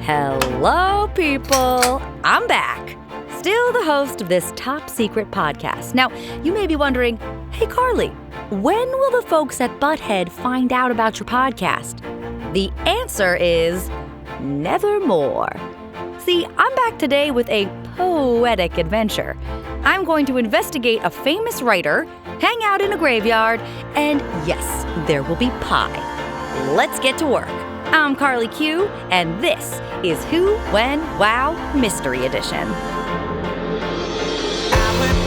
Hello, people. I'm back. Still the host of this top secret podcast. Now, you may be wondering, hey, Carly, when will the folks at Butthead find out about your podcast? The answer is nevermore. See, I'm back today with a poetic adventure. I'm going to investigate a famous writer, hang out in a graveyard, and yes, there will be pie. Let's get to work. I'm Carly Q, and this is Who, When, Wow Mystery Edition. Our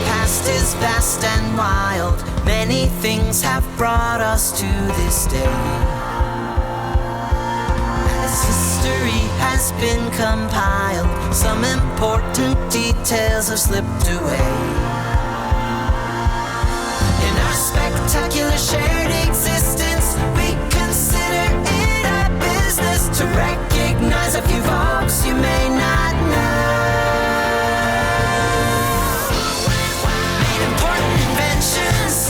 past is vast and wild. Many things have brought us to this day. As history has been compiled, some important details have slipped away. In our spectacular shared existence, we consider it our business to recognize a few folks you may not know. Made important inventions,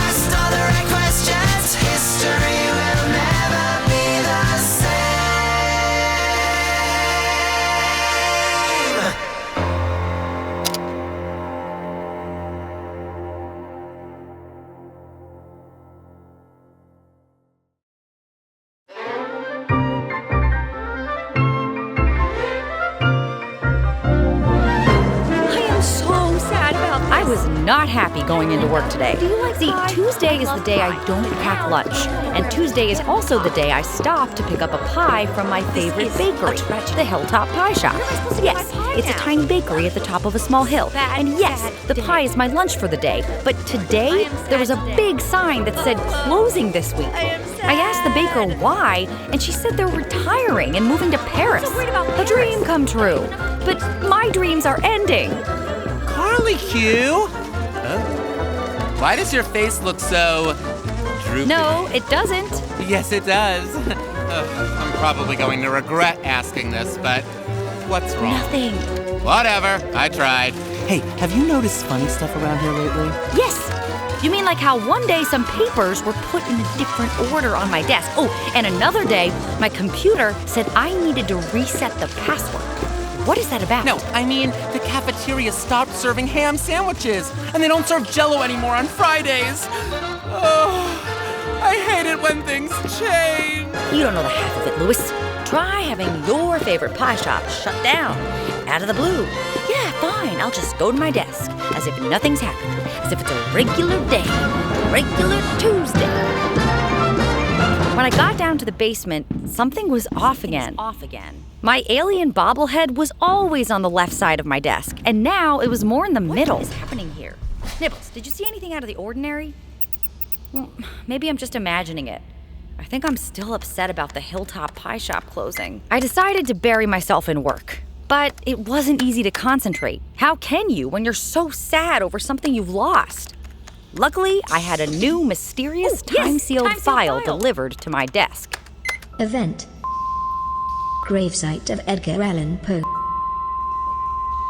asked all the right questions. History will never be the same. I was not happy going into work today. See, Tuesday is the day I don't pack lunch. And Tuesday is also the day I stop to pick up a pie from my favorite bakery, the Hilltop Pie Shop. Yes, it's a tiny bakery at the top of a small hill. And yes, the pie is my lunch for the day. But today, there was a big sign that said closing this week. I asked the baker why, and she said they're retiring and moving to Paris. A dream come true. But my dreams are ending. Carly Q? Why does your face look so droopy? No, it doesn't. Yes, it does. I'm probably going to regret asking this, but what's wrong? Nothing. Whatever, I tried. Hey, have you noticed funny stuff around here lately? Yes. You mean like how one day some papers were put in a different order on my desk? Oh, and another day, my computer said I needed to reset the password. What is that about? No, I mean, the cafeteria stopped serving ham sandwiches, and they don't serve Jell-O anymore on Fridays. Oh, I hate it when things change. You don't know the half of it, Louis. Try having your favorite pie shop shut down, out of the blue. Yeah, fine, I'll just go to my desk, as if nothing's happened, as if it's a regular day, regular Tuesday. When I got down to the basement, something was off again. My alien bobblehead was always on the left side of my desk, and now it was more in the middle. What is happening here? Nibbles, did you see anything out of the ordinary? Well, maybe I'm just imagining it. I think I'm still upset about the Hilltop Pie Shop closing. I decided to bury myself in work, but it wasn't easy to concentrate. How can you when you're so sad over something you've lost? Luckily, I had a new mysterious time-sealed file delivered to my desk. Event. Gravesite of Edgar Allan Poe.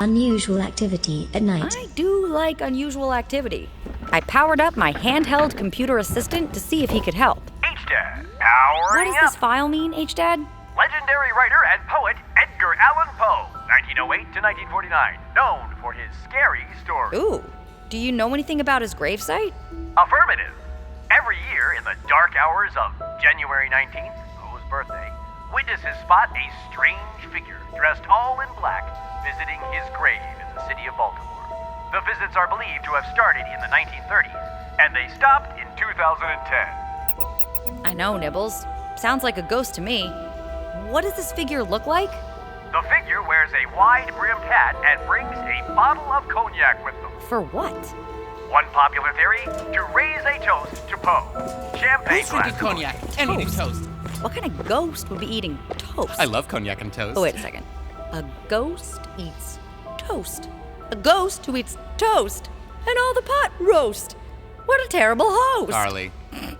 Unusual activity at night. I do like unusual activity. I powered up my handheld computer assistant to see if he could help. H-Dad, powering What does this file mean, H-Dad? Legendary writer and poet Edgar Allan Poe, 1908 to 1949, known for his scary stories. Ooh, do you know anything about his gravesite? Affirmative. Every year in the dark hours of January 19th, Poe's birthday, witnesses spot a strange figure dressed all in black visiting his grave in the city of Baltimore. The visits are believed to have started in the 1930s, and they stopped in 2010. I know, Nibbles. Sounds like a ghost to me. What does this figure look like? The figure wears a wide-brimmed hat and brings a bottle of cognac with them. For what? One popular theory, to raise a toast to Poe. Champagne Who's drinking glass. cognac and eating toast? What kind of ghost would be eating toast? I love cognac and toast. Oh, wait a second. A ghost eats toast. A ghost who eats toast and all the pot roast. What a terrible host. Carly,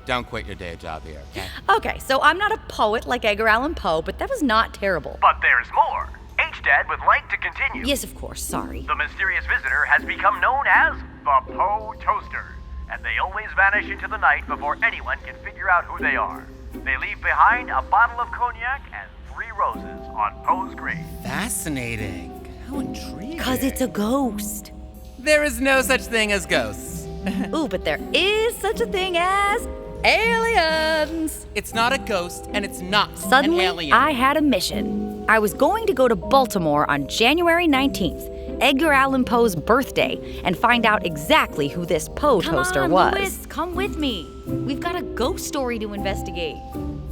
don't quit your day job here, okay? Okay, so I'm not a poet like Edgar Allan Poe, but that was not terrible. But there's more. H-Dad would like to continue. Yes, of course, sorry. The mysterious visitor has become known as the Poe Toaster, and they always vanish into the night before anyone can figure out who they are. They leave behind a bottle of cognac and 3 roses on Poe's grave. Fascinating. How intriguing. 'Cause it's a ghost. There is no such thing as ghosts. Ooh, but there is such a thing as aliens. It's not a ghost, and it's not Suddenly, an alien. I had a mission. I was going to go to Baltimore on January 19th, Edgar Allan Poe's birthday, and find out exactly who this Poe toaster was. Louis, come with me. We've got a ghost story to investigate.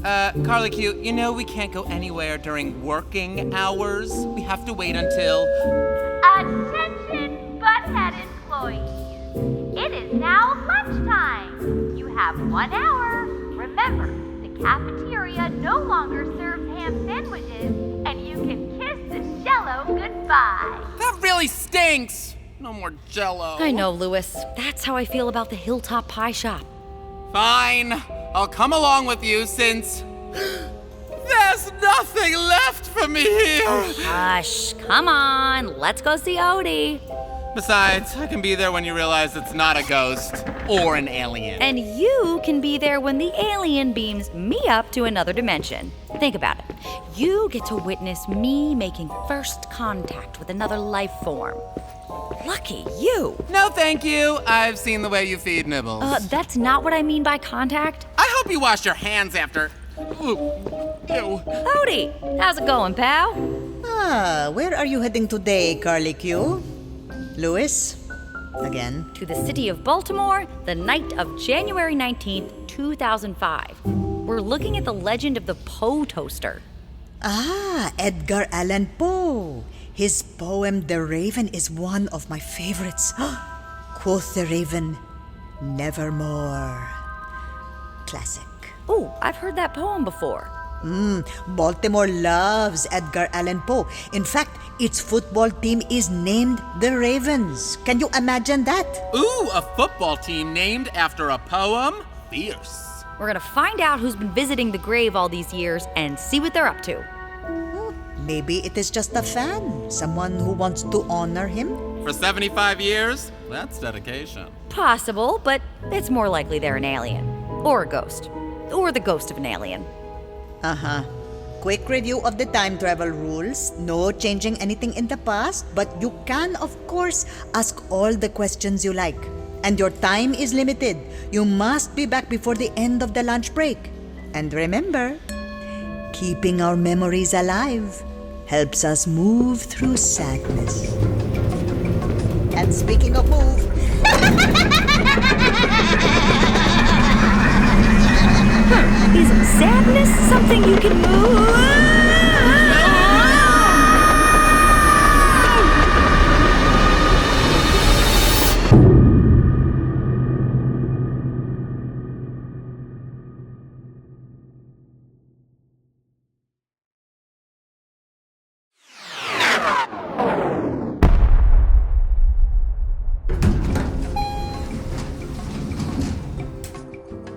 Carly Q, you know we can't go anywhere during working hours. We have to wait until... Attention, Butthead employees. It is now lunchtime. You have 1 hour. Remember, the cafeteria no longer serves ham sandwiches, and you can kiss the Jell-O goodbye. That really stinks. No more Jell-O. I know, Louis. That's how I feel about the Hilltop Pie Shop. Fine. I'll come along with you since... There's nothing left for me here. Hush, come on. Let's go see Odie. Besides, I can be there when you realize it's not a ghost or an alien. And you can be there when the alien beams me up to another dimension. Think about it. You get to witness me making first contact with another life form. Lucky you. No, thank you. I've seen the way you feed nibbles. That's not what I mean by contact. I hope you wash your hands after. Ooh. Ew. Odie, how's it going, pal? Where are you heading today, Carly Q? Louis? Again? To the city of Baltimore, the night of January 19th, 2005. We're looking at the legend of the Poe toaster. Edgar Allan Poe. His poem, The Raven, is one of my favorites. Quoth the Raven, nevermore. Classic. Oh, I've heard that poem before. Baltimore loves Edgar Allan Poe. In fact, its football team is named the Ravens. Can you imagine that? Ooh, a football team named after a poem? Fierce. We're gonna find out who's been visiting the grave all these years and see what they're up to. Maybe it is just a fan, someone who wants to honor him. For 75 years? That's dedication. Possible, but it's more likely they're an alien. Or a ghost. Or the ghost of an alien. Quick review of the time travel rules. No changing anything in the past, but you can, of course, ask all the questions you like. And your time is limited. You must be back before the end of the lunch break. And remember, keeping our memories alive helps us move through sadness. And speaking of move... Is sadness something you can move?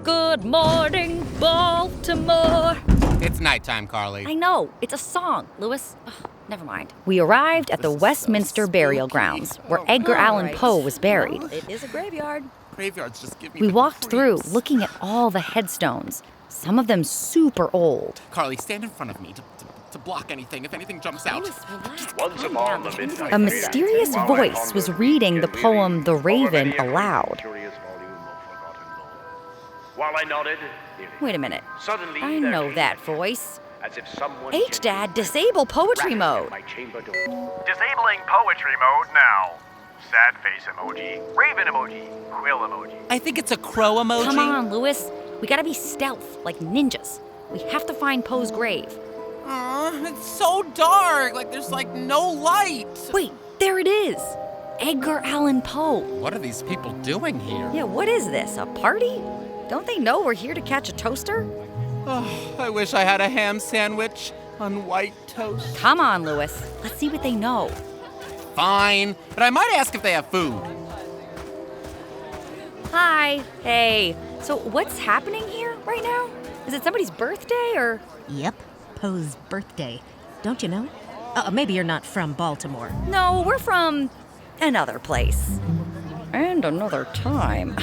Good morning, Baltimore. It's nighttime, Carly. I know, it's a song, Louis. Ugh, never mind. We arrived at the Westminster Burial Grounds, where Edgar Allan Poe was buried. Well, it is a graveyard. Graveyards just give me We the walked through, creeps. looking at all the headstones, some of them super old. Carly, stand in front of me to block anything if anything jumps out. Once upon the midnight A mysterious voice was reading the poem The Raven aloud. While I nodded, Wait a minute. suddenly I there know came that voice. as if someone H-Dad, disable poetry mode. my chamber door. Disabling poetry mode now. Sad face emoji, raven emoji, quill emoji. I think it's a crow emoji. Come on, Louis. We gotta be stealth, like ninjas. We have to find Poe's grave. It's so dark. Like there's no light. Wait, there it is. Edgar Allan Poe. What are these people doing here? Yeah, what is this, a party? Don't they know we're here to catch a toaster? Oh, I wish I had a ham sandwich on white toast. Come on, Louis. Let's see what they know. Fine, but I might ask if they have food. Hi. Hey. So what's happening here right now? Is it somebody's birthday or? Yep, Poe's birthday. Don't you know? Maybe you're not from Baltimore. No, we're from another place. And another time.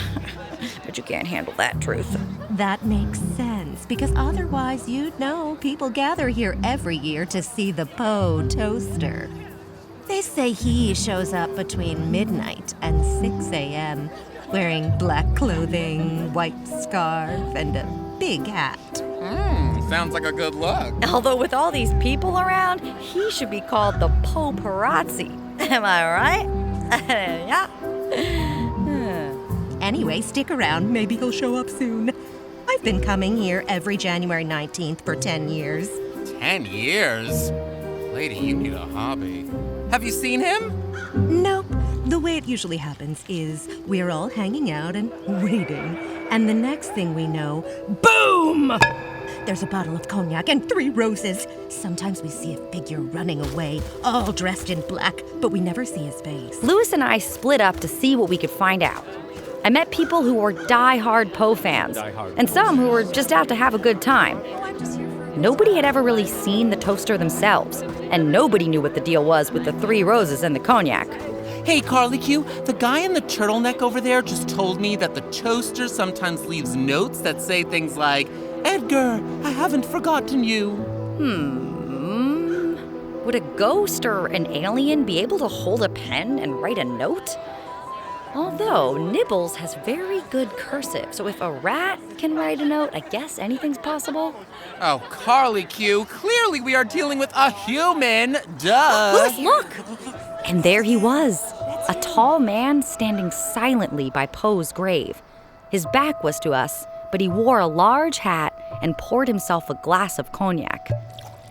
but you can't handle that truth. That makes sense, because otherwise you'd know people gather here every year to see the Poe toaster. They say he shows up between midnight and 6 a.m., wearing black clothing, white scarf, and a big hat. Sounds like a good look. Although with all these people around, he should be called the Poe-parazzi. Am I right? Yeah. Anyway, stick around. Maybe he'll show up soon. I've been coming here every January 19th for 10 years. 10 years? Lady, you need a hobby. Have you seen him? Nope. The way it usually happens is we're all hanging out and waiting. And the next thing we know, boom! There's a bottle of cognac and 3 roses. Sometimes we see a figure running away, all dressed in black, but we never see his face. Louis and I split up to see what we could find out. I met people who were die-hard Poe fans, and some who were just out to have a good time. Nobody had ever really seen the toaster themselves, and nobody knew what the deal was with the 3 roses and the cognac. Hey, Carly Q, the guy in the turtleneck over there just told me that the toaster sometimes leaves notes that say things like, Edgar, I haven't forgotten you. Would a ghost or an alien be able to hold a pen and write a note? Although Nibbles has very good cursive, so if a rat can write a note, I guess anything's possible. Oh, Carly Q, clearly we are dealing with a human, duh. Louis, look! And there he was, a tall man standing silently by Poe's grave. His back was to us, but he wore a large hat and poured himself a glass of cognac.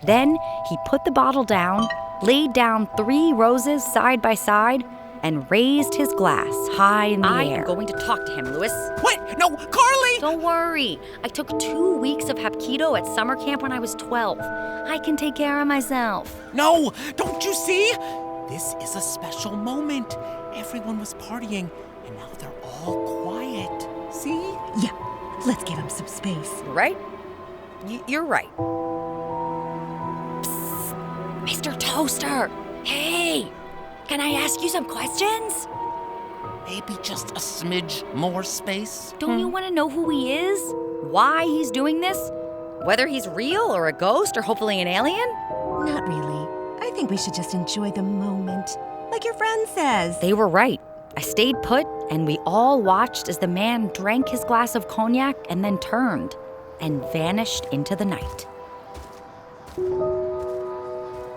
Then he put the bottle down, laid down 3 roses side by side, and raised his glass high in the air. I am going to talk to him, Louis. What? No, Carly! Don't worry. I took 2 weeks of Hapkido at summer camp when I was 12. I can take care of myself. No, don't you see? This is a special moment. Everyone was partying, and now they're all quiet. See? Yeah, let's give him some space. Right? You're right. Psst, Mr. Toaster. Hey, can I ask you some questions? Maybe just a smidge more space? Don't you want to know who he is? Why he's doing this? Whether he's real or a ghost or hopefully an alien? Not really. I think we should just enjoy the moment, like your friend says. They were right. I stayed put, and we all watched as the man drank his glass of cognac and then turned and vanished into the night.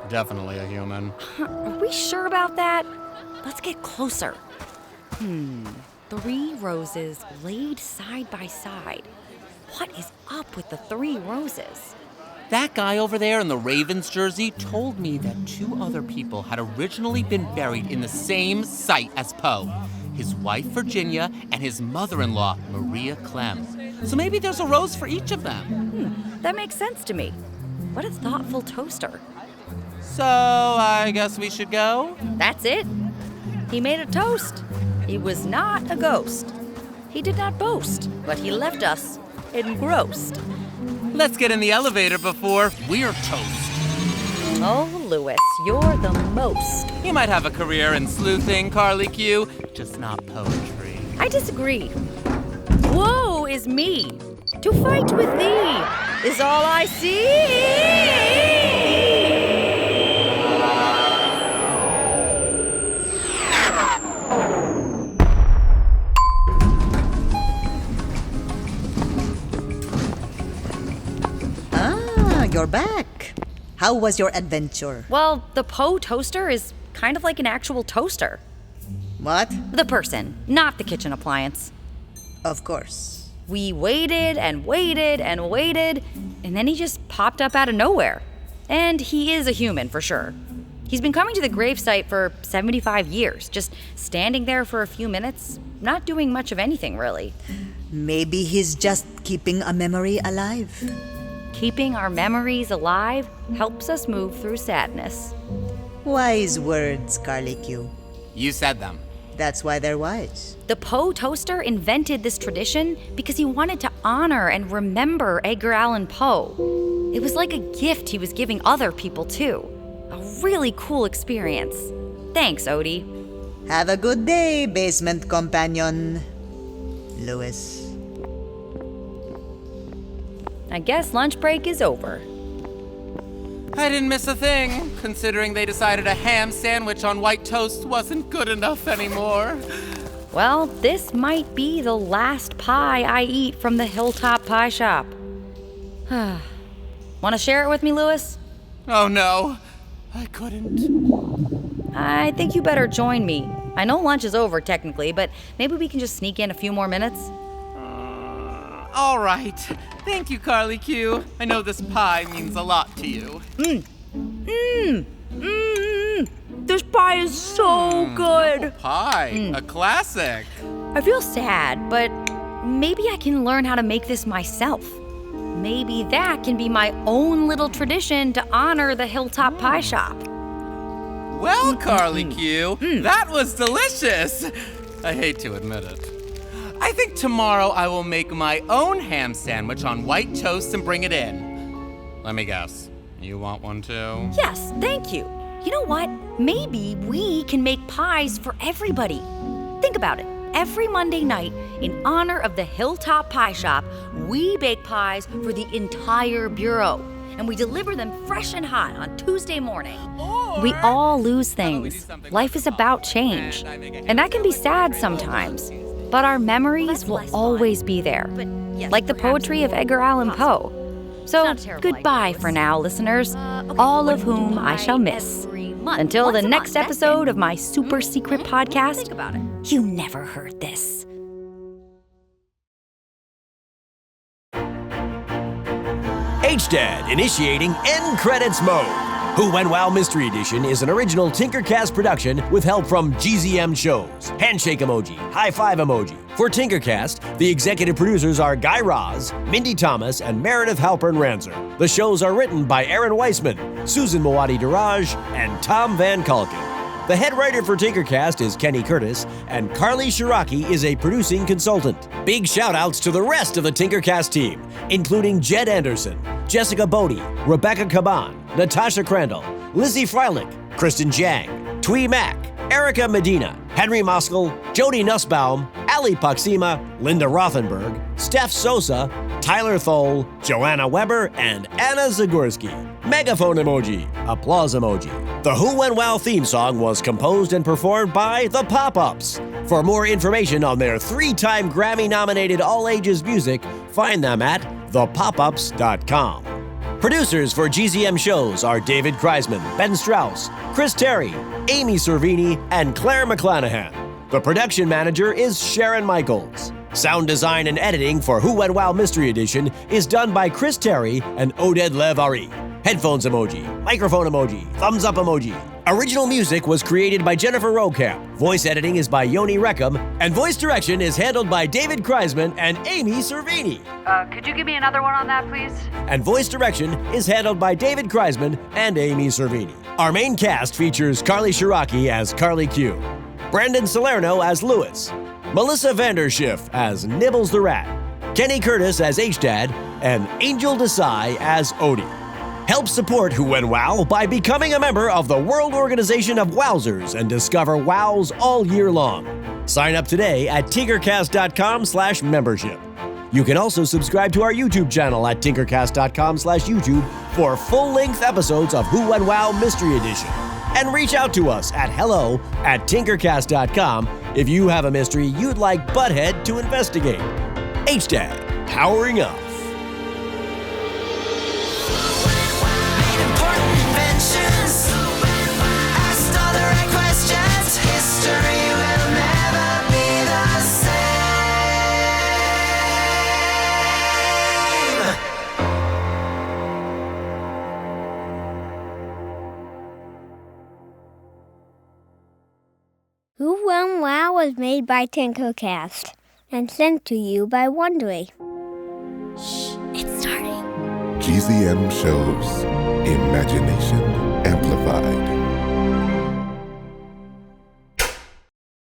Definitely a human. Are we sure about that? Let's get closer. 3 roses laid side by side. What is up with the 3 roses? That guy over there in the Ravens jersey told me that 2 other people had originally been buried in the same site as Poe. His wife, Virginia, and his mother-in-law, Maria Clem. So maybe there's a rose for each of them. That makes sense to me. What a thoughtful toaster. So I guess we should go? That's it. He made a toast. He was not a ghost. He did not boast, but he left us engrossed. Let's get in the elevator before we're toast. Oh, Louis, you're the most. You might have a career in sleuthing, Carly Q, just not poetry. I disagree. Woe is me. To fight with thee is all I see. You're back. How was your adventure? Well, the Poe toaster is kind of like an actual toaster. What? The person, not the kitchen appliance. Of course. We waited and waited and waited, and then he just popped up out of nowhere. And he is a human, for sure. He's been coming to the gravesite for 75 years, just standing there for a few minutes, not doing much of anything, really. Maybe he's just keeping a memory alive. Keeping our memories alive helps us move through sadness. Wise words, Carly Q. You said them. That's why they're wise. The Poe toaster invented this tradition because he wanted to honor and remember Edgar Allan Poe. It was like a gift he was giving other people, too. A really cool experience. Thanks, Odie. Have a good day, basement companion. Louis. I guess lunch break is over. I didn't miss a thing, considering they decided a ham sandwich on white toast wasn't good enough anymore. Well, this might be the last pie I eat from the Hilltop Pie Shop. Want to share it with me, Louis? Oh no, I couldn't. I think you better join me. I know lunch is over technically, but maybe we can just sneak in a few more minutes. All right. Thank you, Carly Q. I know this pie means a lot to you. This pie is so good. Pie, a classic. I feel sad, but maybe I can learn how to make this myself. Maybe that can be my own little tradition to honor the Hilltop Pie Shop. Well, Carly Q, that was delicious. I hate to admit it. I think tomorrow I will make my own ham sandwich on white toast and bring it in. Let me guess. You want one too? Yes, thank you. You know what? Maybe we can make pies for everybody. Think about it. Every Monday night, in honor of the Hilltop Pie Shop, we bake pies for the entire bureau. And we deliver them fresh and hot on Tuesday morning. We all lose things. Life is about change. And that can be sad sometimes. But our memories will always be there. Like the poetry of Edgar Allan Poe. So, goodbye for now, listeners, all of whom I shall miss. Until the next episode of my super secret podcast, you never heard this. HDAD initiating end credits mode. Who When Wow Mystery Edition is an original Tinkercast production with help from GZM Shows. Handshake emoji, high five emoji. For Tinkercast, the executive producers are Guy Raz, Mindy Thomas, and Meredith Halpern Ranzer. The shows are written by Aaron Weissman, Susan Moati Daraj, and Tom Van Kalken. The head writer for Tinkercast is Kenny Curtis, and Carly Shiraki is a producing consultant. Big shout-outs to the rest of the Tinkercast team, including Jed Anderson, Jessica Bodie, Rebecca Caban, Natasha Crandall, Lizzie Freilich, Kristen Jang, Twee Mack, Erica Medina, Henry Moskal, Jody Nussbaum, Ali Paxima, Linda Rothenberg, Steph Sosa, Tyler Thole, Joanna Weber, and Anna Zagorski. Megaphone emoji, applause emoji. The Who When Wow theme song was composed and performed by The Pop-Ups. For more information on their 3-time Grammy-nominated all-ages music, find them at thepopups.com. Producers for GZM Shows are David Kreisman, Ben Strauss, Chris Terry, Amy Cervini, and Claire McClanahan. The production manager is Sharon Michaels. Sound design and editing for Who When Wow Mystery Edition is done by Chris Terry and Oded Lev Ari. Headphones emoji, microphone emoji, thumbs up emoji. Original music was created by Jennifer Rokamp. Voice editing is by Yoni Reckham, and voice direction is handled by David Kreisman and Amy Cervini. Could you give me another one on that, please? And voice direction is handled by David Kreisman and Amy Cervini. Our main cast features Carly Shiraki as Carly Q, Brandon Salerno as Louis, Melissa Vanderschiff as Nibbles the Rat, Kenny Curtis as H-Dad, and Angel Desai as Odie. Help support Who When Wow by becoming a member of the World Organization of Wowzers and discover wows all year long. Sign up today at tinkercast.com/membership. You can also subscribe to our YouTube channel at tinkercast.com/YouTube for full-length episodes of Who When Wow Mystery Edition. And reach out to us at hello@tinkercast.com if you have a mystery you'd like Butthead to investigate. HDAD, powering up. Who When Wow was made by Tinkercast and sent to you by Wondery. Shh, it's starting. GZM Shows, Imagination Amplified.